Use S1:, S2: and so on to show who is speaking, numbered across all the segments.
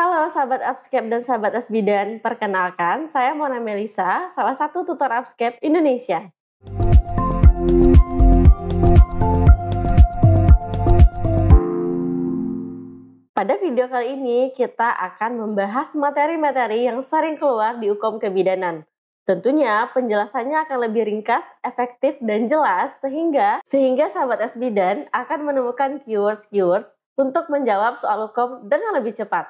S1: Halo sahabat Upscape dan sahabat Asbidan, perkenalkan saya Mona Melisa, salah satu tutor Upscape Indonesia. Pada video kali ini kita akan membahas materi-materi yang sering keluar di Hukum Kebidanan. Tentunya penjelasannya akan lebih ringkas, efektif, dan jelas sehingga sahabat Asbidan akan menemukan keywords untuk menjawab soal hukum dengan lebih cepat.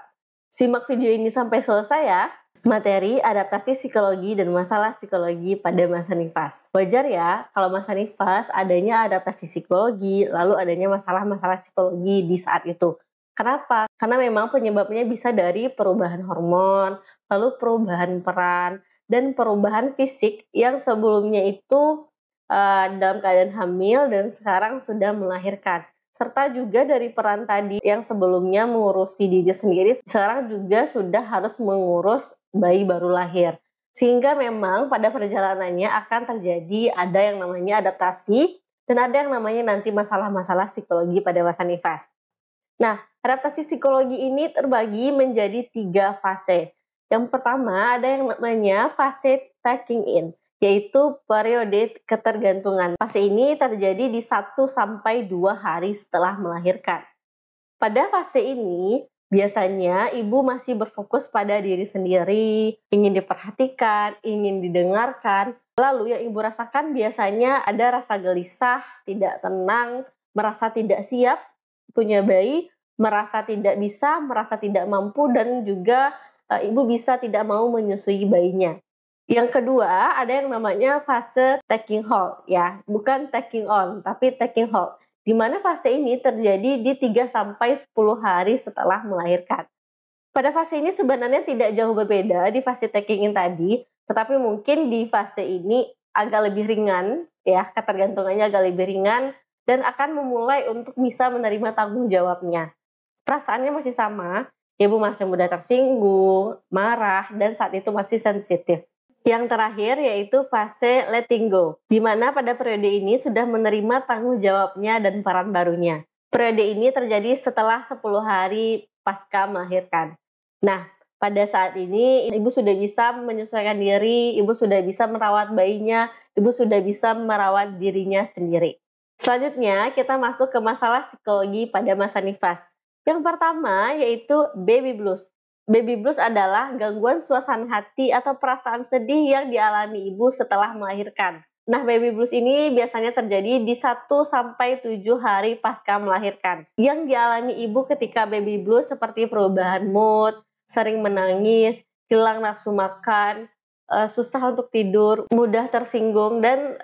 S1: Simak video ini sampai selesai ya. Materi adaptasi psikologi dan masalah psikologi pada masa nifas. Wajar ya kalau masa nifas adanya adaptasi psikologi, lalu adanya masalah-masalah psikologi di saat itu. Kenapa? Karena memang penyebabnya bisa dari perubahan hormon, lalu perubahan peran, dan perubahan fisik yang sebelumnya itu dalam keadaan hamil dan sekarang sudah melahirkan. Serta juga dari peran tadi yang sebelumnya mengurusi diri sendiri, sekarang juga sudah harus mengurus bayi baru lahir. Sehingga memang pada perjalanannya akan terjadi ada yang namanya adaptasi dan ada yang namanya nanti masalah-masalah psikologi pada masa nifas. Nah, adaptasi psikologi ini terbagi menjadi 3 fase. Yang pertama ada yang namanya fase taking in, yaitu periode ketergantungan. Fase ini terjadi di 1-2 hari setelah melahirkan. Pada fase ini, biasanya ibu masih berfokus pada diri sendiri, ingin diperhatikan, ingin didengarkan. Lalu yang ibu rasakan biasanya ada rasa gelisah, tidak tenang, merasa tidak siap punya bayi, merasa tidak bisa, merasa tidak mampu, dan juga ibu bisa tidak mau menyusui bayinya. Yang kedua, ada yang namanya fase taking hold ya, bukan taking on, tapi taking hold. Di mana fase ini terjadi di 3-10 hari setelah melahirkan. Pada fase ini sebenarnya tidak jauh berbeda di fase taking in tadi, tetapi mungkin di fase ini agak lebih ringan ya, ketergantungannya agak lebih ringan dan akan memulai untuk bisa menerima tanggung jawabnya. Perasaannya masih sama, ibu masih mudah tersinggung, marah, dan saat itu masih sensitif. Yang terakhir yaitu fase letting go, di mana pada periode ini sudah menerima tanggung jawabnya dan peran barunya. Periode ini terjadi setelah 10 hari pasca melahirkan. Nah, pada saat ini ibu sudah bisa menyesuaikan diri, ibu sudah bisa merawat bayinya, ibu sudah bisa merawat dirinya sendiri. Selanjutnya kita masuk ke masalah psikologi pada masa nifas. Yang pertama yaitu baby blues. Baby blues adalah gangguan suasana hati atau perasaan sedih yang dialami ibu setelah melahirkan. Nah, baby blues ini biasanya terjadi di 1-7 hari pasca melahirkan. Yang dialami ibu ketika baby blues seperti perubahan mood, sering menangis, hilang nafsu makan, susah untuk tidur, mudah tersinggung, dan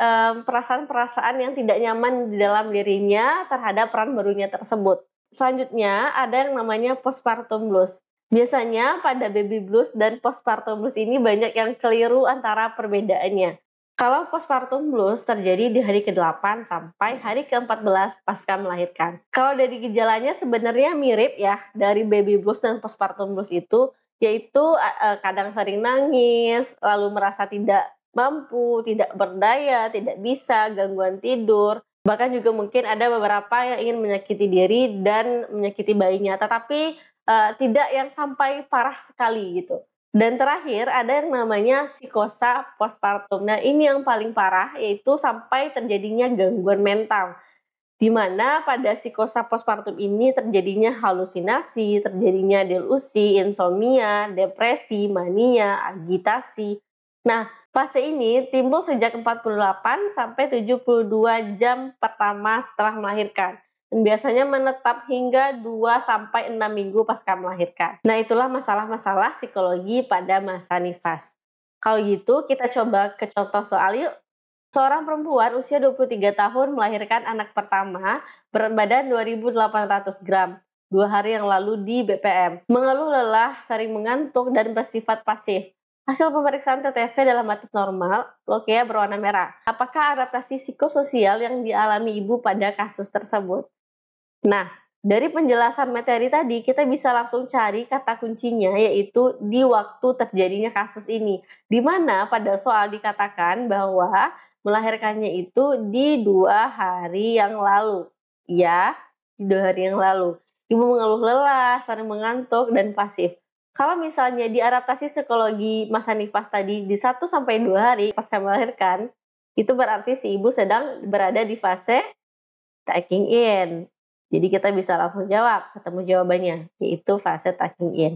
S1: perasaan-perasaan yang tidak nyaman di dalam dirinya terhadap peran barunya tersebut. Selanjutnya ada yang namanya postpartum blues. Biasanya pada baby blues dan postpartum blues ini banyak yang keliru antara perbedaannya. Kalau postpartum blues terjadi di hari ke-8 sampai hari ke-14 pasca melahirkan. Kalau dari gejalanya sebenarnya mirip ya dari baby blues dan postpartum blues itu, yaitu kadang sering nangis, lalu merasa tidak mampu, tidak berdaya, tidak bisa, gangguan tidur. Bahkan juga mungkin ada beberapa yang ingin menyakiti diri dan menyakiti bayinya, tetapi tidak yang sampai parah sekali gitu. Dan terakhir ada yang namanya psikosa postpartum. Nah, ini yang paling parah yaitu sampai terjadinya gangguan mental. Di mana pada psikosa postpartum ini terjadinya halusinasi, terjadinya delusi, insomnia, depresi, mania, agitasi. Nah, fase ini timbul sejak 48 sampai 72 jam pertama setelah melahirkan. Dan biasanya menetap hingga 2-6 minggu pasca melahirkan. Nah, itulah masalah-masalah psikologi pada masa nifas. Kalau gitu, kita coba ke contoh soal yuk. Seorang perempuan usia 23 tahun melahirkan anak pertama, berat badan 2.800 gram, 2 hari yang lalu di BPM. Mengeluh lelah, sering mengantuk, dan bersifat pasif. Hasil pemeriksaan TTV dalam batas normal, lokea berwarna merah. Apakah adaptasi psikososial yang dialami ibu pada kasus tersebut? Nah, dari penjelasan materi tadi, kita bisa langsung cari kata kuncinya, yaitu di waktu terjadinya kasus ini. Di mana pada soal dikatakan bahwa melahirkannya itu di 2 hari yang lalu. Ya, di 2 hari yang lalu. Ibu mengeluh lelah, sering mengantuk, dan pasif. Kalau misalnya di adaptasi psikologi masa nifas tadi di 1 sampai 2 hari pasca melahirkan, itu berarti si ibu sedang berada di fase taking in. Jadi kita bisa langsung jawab, ketemu jawabannya, yaitu fase taking in.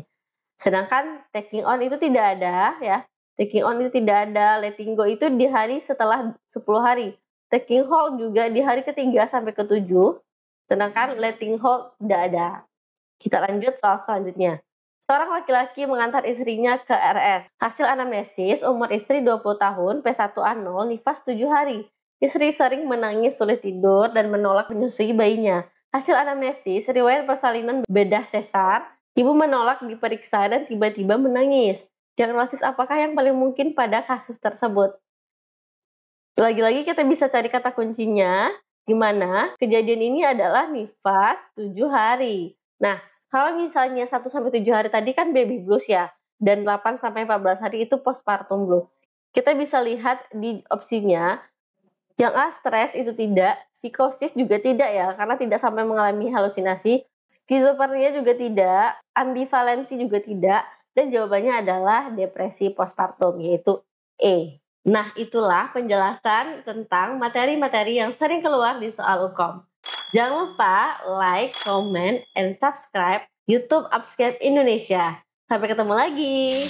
S1: Sedangkan taking on itu tidak ada ya. Taking on itu tidak ada, letting go itu di hari setelah 10 hari. Taking hold juga di hari ketiga sampai ke-7, sedangkan letting hold tidak ada. Kita lanjut soal selanjutnya. Seorang laki-laki mengantar istrinya ke RS. Hasil anamnesis, umur istri 20 tahun, P1A0, nifas 7 hari. Istri sering menangis, sulit tidur, dan menolak menyusui bayinya. Hasil anamnesis, riwayat persalinan bedah sesar, ibu menolak diperiksa dan tiba-tiba menangis. Diagnosis apakah yang paling mungkin pada kasus tersebut? Lagi-lagi kita bisa cari kata kuncinya, di mana kejadian ini adalah nifas 7 hari. Nah, kalau misalnya 1 sampai 7 hari tadi kan baby blues ya, dan 8 sampai 14 hari itu postpartum blues. Kita bisa lihat di opsinya, yang A stres itu tidak, psikosis juga tidak ya, karena tidak sampai mengalami halusinasi, skizofrenia juga tidak, ambivalensi juga tidak, dan jawabannya adalah depresi postpartum, yaitu E. Nah, itulah penjelasan tentang materi-materi yang sering keluar di soal UKOM. Jangan lupa like, comment, and subscribe YouTube Upscape Indonesia. Sampai ketemu lagi.